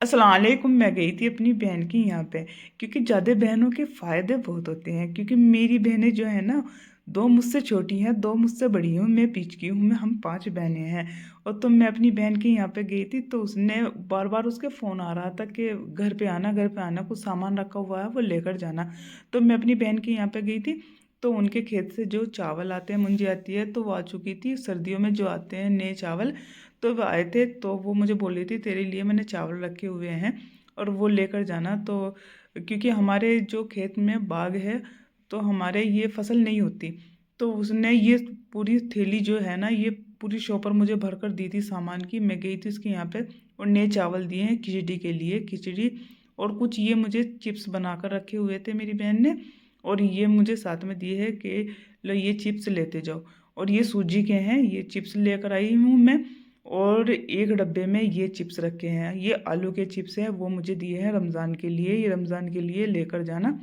अस्सलाम वालेकुम। मैं गई थी अपनी बहन की यहाँ पे, क्योंकि ज़्यादा बहनों के फ़ायदे बहुत होते हैं। क्योंकि मेरी बहनें जो है ना, दो मुझसे छोटी हैं, दो मुझसे बड़ी हूँ, मैं बीच की हूँ। मैं हम पांच बहनें हैं। और तो मैं अपनी बहन के यहाँ पे गई थी, तो उसने बार बार उसके फ़ोन आ रहा था कि घर पे आना, घर पे आना, कुछ सामान रखा हुआ है वो लेकर जाना। तो मैं अपनी बहन के यहाँ पे गई थी, तो उनके खेत से जो चावल आते हैं, मुंजी आती है, तो वो आ चुकी थी। सर्दियों में जो आते हैं नए चावल, तो वो आए थे। तो वो मुझे बोल रही थी तेरे लिए मैंने चावल रखे हुए हैं और वो लेकर जाना। तो क्योंकि हमारे जो खेत में बाग है, तो हमारे ये फसल नहीं होती। तो उसने ये पूरी थैली जो है ना, ये पूरी शॉपर मुझे भर कर दी थी सामान की। मैं गई थी उसके यहाँ पे, और नए चावल दिए हैं खिचड़ी के लिए, खिचड़ी। और कुछ ये मुझे चिप्स बनाकर रखे हुए थे मेरी बहन ने, और ये मुझे साथ में दिए है कि लो ये चिप्स लेते जाओ। और ये सूजी के हैं, ये चिप्स लेकर आई हूँ मैं। और एक डब्बे में ये चिप्स रखे हैं, ये आलू के चिप्स हैं, वो मुझे दिए हैं रमज़ान के लिए। ये रमज़ान के लिए लेकर जाना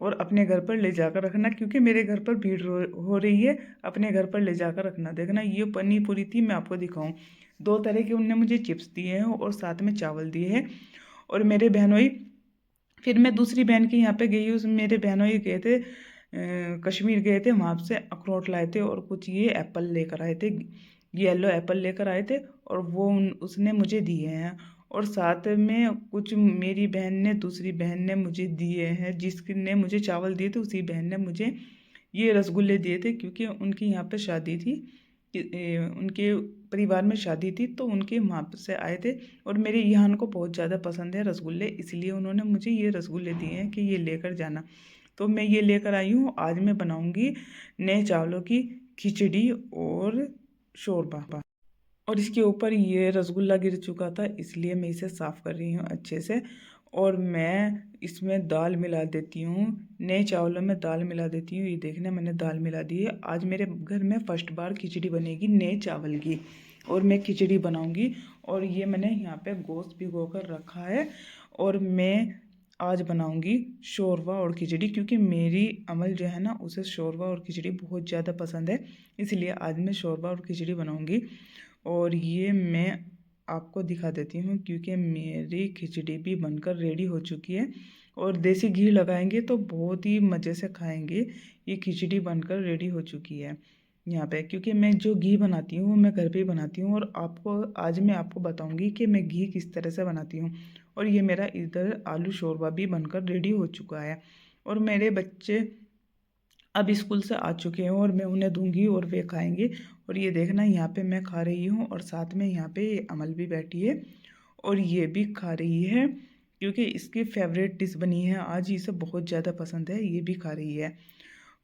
और अपने घर पर ले जाकर रखना, क्योंकि मेरे घर पर भीड़ हो रही है। अपने घर पर ले जाकर रखना। देखना ये पनी पूरी थी, मैं आपको दिखाऊं। दो तरह के उनने मुझे चिप्स दिए हैं और साथ में चावल दिए हैं। और मेरे बहनोई, फिर मैं दूसरी बहन के यहाँ पे गई। उस मेरे बहनोई गए थे, कश्मीर गए थे, वहाँ से अखरोट लाए थे और कुछ ये एप्पल लेकर आए थे। ये येलो एप्पल लेकर आए थे, और वो उसने मुझे दिए हैं। और साथ में कुछ मेरी बहन ने, दूसरी बहन ने मुझे दिए हैं। जिसने मुझे चावल दिए थे, उसी बहन ने मुझे ये रसगुल्ले दिए थे, क्योंकि उनकी यहाँ पे शादी थी। उनके परिवार में शादी थी, तो उनके वहाँ से आए थे। और मेरे यहाँ को बहुत ज़्यादा पसंद है रसगुल्ले, इसलिए उन्होंने मुझे ये रसगुल्ले दिए हैं कि ये लेकर जाना। तो मैं ये लेकर आई हूँ। आज मैं बनाऊँगी नए चावलों की खिचड़ी और शोरबा। और इसके ऊपर ये रसगुल्ला गिर चुका था, इसलिए मैं इसे साफ़ कर रही हूँ अच्छे से। और मैं इसमें दाल मिला देती हूँ, नए चावलों में दाल मिला देती हूँ। ये देखना मैंने दाल मिला दी है। आज मेरे घर में फर्स्ट बार खिचड़ी बनेगी नए चावल की, और मैं खिचड़ी बनाऊँगी। और ये मैंने यहाँ पे गोश्त भिगो कर रखा है। और मैं आज बनाऊँगी शोरबा और खिचड़ी, क्योंकि मेरी अमल जो है ना, उसे शोरबा और खिचड़ी बहुत ज़्यादा पसंद है। इसलिए आज मैं शोरबा और खिचड़ी बनाऊँगी। और ये मैं आपको दिखा देती हूँ, क्योंकि मेरी खिचड़ी भी बनकर रेडी हो चुकी है। और देसी घी लगाएंगे तो बहुत ही मज़े से खाएंगे। ये खिचड़ी बनकर रेडी हो चुकी है यहाँ पे, क्योंकि मैं जो घी बनाती हूँ मैं घर पे ही बनाती हूँ। और आपको आज मैं आपको बताऊँगी कि मैं घी किस तरह से बनाती हूँ। और ये मेरा इधर आलू शोरबा भी बनकर रेडी हो चुका है। और मेरे बच्चे अब स्कूल से आ चुके हैं, और मैं उन्हें दूंगी और वे खाएंगे। और ये देखना यहाँ पे मैं खा रही हूँ, और साथ में यहाँ पे ये अमल भी बैठी है और ये भी खा रही है, क्योंकि इसकी फेवरेट डिश बनी है आज। इसे बहुत ज़्यादा पसंद है, ये भी खा रही है।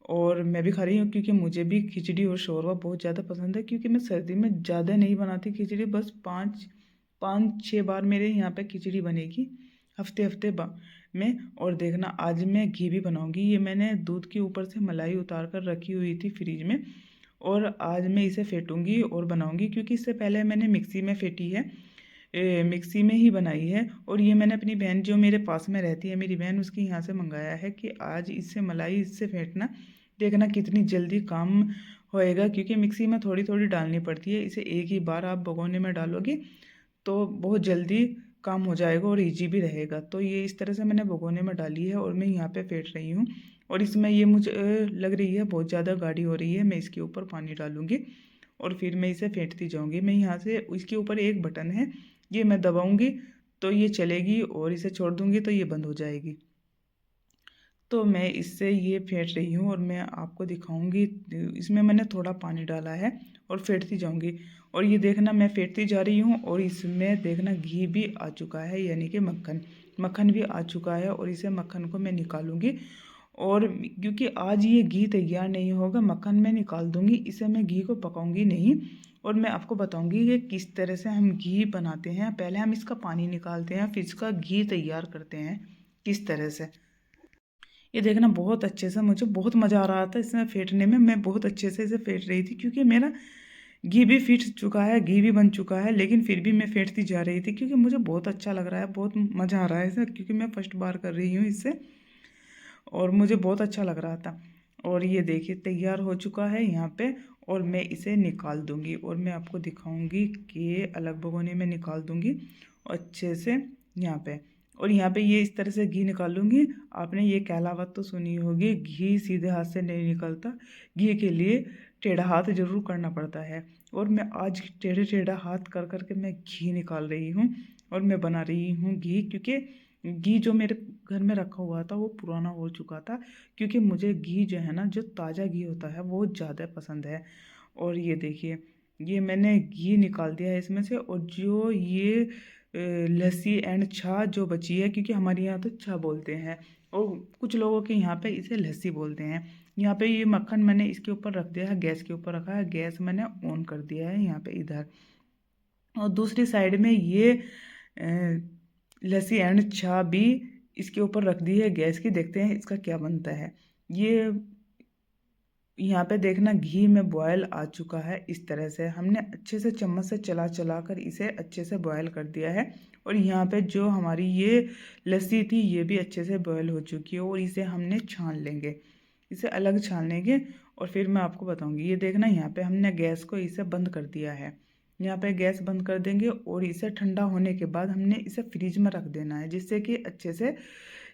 और मैं भी खा रही हूँ, क्योंकि मुझे भी खिचड़ी और शोरबा बहुत ज़्यादा पसंद है। क्योंकि मैं सर्दी में ज़्यादा नहीं बनाती खिचड़ी, बस पाँच पाँच छः बार मेरे यहाँ पे खिचड़ी बनेगी हफ्ते हफ्ते में। और देखना आज मैं घी भी बनाऊंगी। ये मैंने दूध के ऊपर से मलाई उतार कर रखी हुई थी फ्रिज में, और आज मैं इसे फेंटूंगी और बनाऊंगी। क्योंकि इससे पहले मैंने मिक्सी में फेंटी है, मिक्सी में ही बनाई है। और ये मैंने अपनी बहन जो मेरे पास में रहती है, मेरी बहन, उसकी यहाँ से मंगाया है कि आज इससे मलाई इससे फेंटना, देखना कितनी जल्दी काम होएगा। क्योंकि मिक्सी में थोड़ी थोड़ी डालनी पड़ती है, इसे एक ही बार आप भगोने में डालोगे तो बहुत जल्दी काम हो जाएगा और इजी भी रहेगा। तो ये इस तरह से मैंने भगोने में डाली है, और मैं यहाँ पे फेंट रही हूँ। और इसमें ये मुझे लग रही है बहुत ज़्यादा गाढ़ी हो रही है। मैं इसके ऊपर पानी डालूँगी और फिर मैं इसे फेंटती जाऊँगी। मैं यहाँ से, इसके ऊपर एक बटन है, ये मैं दबाऊँगी तो ये चलेगी, और इसे छोड़ दूँगी तो ये बंद हो जाएगी। तो मैं इससे ये फेंट रही हूँ, और मैं आपको दिखाऊंगी। इसमें मैंने थोड़ा पानी डाला है और फेंटती जाऊंगी। और ये देखना मैं फेंटती जा रही हूँ, और इसमें देखना घी भी आ चुका है, यानी कि मक्खन मक्खन भी आ चुका है। और इसे मक्खन को मैं निकालूंगी। और क्योंकि आज ये घी तैयार नहीं होगा, मक्खन मैं निकाल दूंगी, इसे मैं घी को पकाऊंगी नहीं। और मैं आपको बताऊंगी कि किस तरह से हम घी बनाते हैं। पहले हम इसका पानी निकालते हैं, फिर इसका घी तैयार करते हैं किस तरह से। ये देखना बहुत अच्छे से, मुझे बहुत मज़ा आ रहा था इसमें फेंटने में। मैं बहुत अच्छे से इसे फेंट रही थी, क्योंकि मेरा घी भी फीट चुका है, घी भी बन चुका है, लेकिन फिर भी मैं फेंटती जा रही थी, क्योंकि मुझे बहुत अच्छा लग रहा है, बहुत मज़ा आ रहा है इसे, क्योंकि मैं फर्स्ट बार कर रही हूँ इससे, और मुझे बहुत अच्छा लग रहा था। और ये देखिए तैयार हो चुका है यहाँ पे। और मैं इसे निकाल दूँगी, और मैं आपको दिखाऊँगी कि अलग भगोने में निकाल दूँगी अच्छे से। यहाँ पे। और यहाँ पे ये इस तरह से घी निकालूंगी। आपने ये कहावत तो सुनी होगी, घी सीधे हाथ से नहीं निकलता, घी के लिए टेढ़ा हाथ जरूर करना पड़ता है। और मैं आज टेढ़े टेढ़ा हाथ कर कर के मैं घी निकाल रही हूँ और मैं बना रही हूँ घी, क्योंकि घी जो मेरे घर में रखा हुआ था वो पुराना हो चुका था। क्योंकि मुझे घी जो है ना, जो ताज़ा घी होता है वो ज़्यादा पसंद है। और ये देखिए, ये मैंने घी निकाल दिया है इसमें से। और जो ये लस्सी एंड छा जो बची है, क्योंकि हमारे यहाँ तो छा बोलते हैं और कुछ लोगों के यहाँ पे इसे लस्सी बोलते हैं। यहाँ पे ये मक्खन मैंने इसके ऊपर रख दिया है, गैस के ऊपर रखा है, गैस मैंने ऑन कर दिया है यहाँ पे इधर। और दूसरी साइड में ये लस्सी एंड छा भी इसके ऊपर रख दी है गैस की। देखते हैं इसका क्या बनता है। ये यहाँ पे देखना, घी में बॉयल आ चुका है। इस तरह से हमने अच्छे से चम्मच से चला चला कर इसे अच्छे से बॉयल कर दिया है। और यहाँ पे जो हमारी ये लस्सी थी ये भी अच्छे से बॉयल हो चुकी है। और इसे हमने छान लेंगे, इसे अलग छान लेंगे और फिर मैं आपको बताऊंगी। ये देखना, यहाँ पे हमने गैस को इसे बंद कर दिया है। यहाँ पे गैस बंद कर देंगे और इसे ठंडा होने के बाद हमने इसे फ्रिज में रख देना है, जिससे कि अच्छे से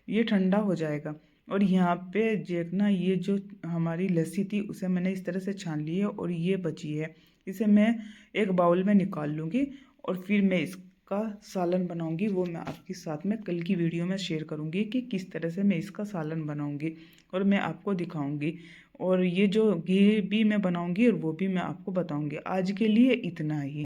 ये ठंडा हो जाएगा। और यहाँ पे देखना, ये जो हमारी लस्सी थी उसे मैंने इस तरह से छान ली है और ये बची है। इसे मैं एक बाउल में निकाल लूँगी और फिर मैं इसका सालन बनाऊँगी। वो मैं आपके साथ में कल की वीडियो में शेयर करूँगी कि किस तरह से मैं इसका सालन बनाऊँगी और मैं आपको दिखाऊँगी। और ये जो घी भी मैं बनाऊँगी और वो भी मैं आपको बताऊँगी। आज के लिए इतना ही।